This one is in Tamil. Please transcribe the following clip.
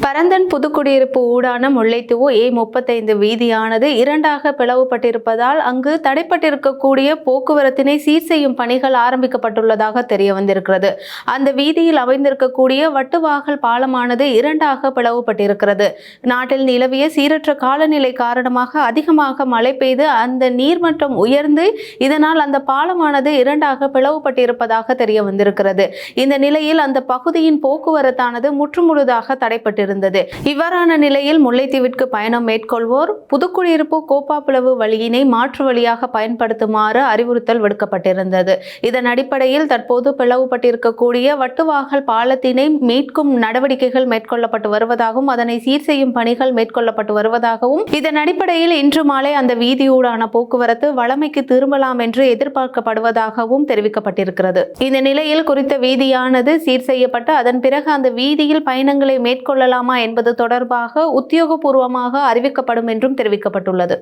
பரந்தன் புதுக்குடியிருப்பு ஊடான முல்லைத்தீவு A35 வீதியானது இரண்டாக பிளவுபட்டிருப்பதால் அங்கு தடைப்பட்டிருக்கக்கூடிய போக்குவரத்தினை சீர் செய்யும் பணிகள் ஆரம்பிக்கப்பட்டுள்ளதாக தெரிய வந்திருக்கிறது. அந்த வீதியில் அமைந்திருக்கக்கூடிய வட்டுவாகல் பாலமானது இரண்டாக பிளவுபட்டிருக்கிறது. நாட்டில் நிலவிய சீரற்ற காலநிலை காரணமாக அதிகமாக மழை பெய்து அந்த நீர்மட்டம் உயர்ந்து இதனால் அந்த பாலமானது இரண்டாக பிளவுபட்டிருப்பதாக தெரிய வந்திருக்கிறது. இந்த நிலையில் அந்த பகுதியின் போக்குவரத்தானது முற்றுமுழுதாக தடைப்பட்டிருந்தது. இவ்வாறான நிலையில் முல்லைத்தீவிற்கு பயணம் மேற்கொள்வோர் புதுக்குடியிருப்பு கோப்பாப்புலவு வழியினை மாற்று வழியாக பயன்படுத்துமாறு அறிவுறுத்தல் விடுக்கப்பட்டிருந்தது. இதன் அடிப்படையில் தற்போது பிளவுபட்டிருக்கக்கூடிய வட்டுவாகல் பாலத்தினை மீட்கும் நடவடிக்கைகள் மேற்கொள்ளப்பட்டு வருவதாகவும் அதனை சீர் செய்யும் பணிகள் மேற்கொள்ளப்பட்டு வருவதாகவும் இதன் அடிப்படையில் இன்று மாலை அந்த வீதியூடான போக்குவரத்து வழமைக்கு திரும்பலாம் என்று எதிர்பார்க்கப்படுவதாகவும் தெரிவிக்கப்பட்டிருக்கிறது. இந்த நிலையில் குறித்த வீதியானது சீர் செய்யப்பட்டு அதன் பிறகு அந்த வீதியில் பயணங்களை மேற்கொள்ளலாமா என்பது தொடர்பாக உத்தியோகபூர்வமாக அறிவிக்கப்படும் என்றும் தெரிவிக்கப்பட்டுள்ளது.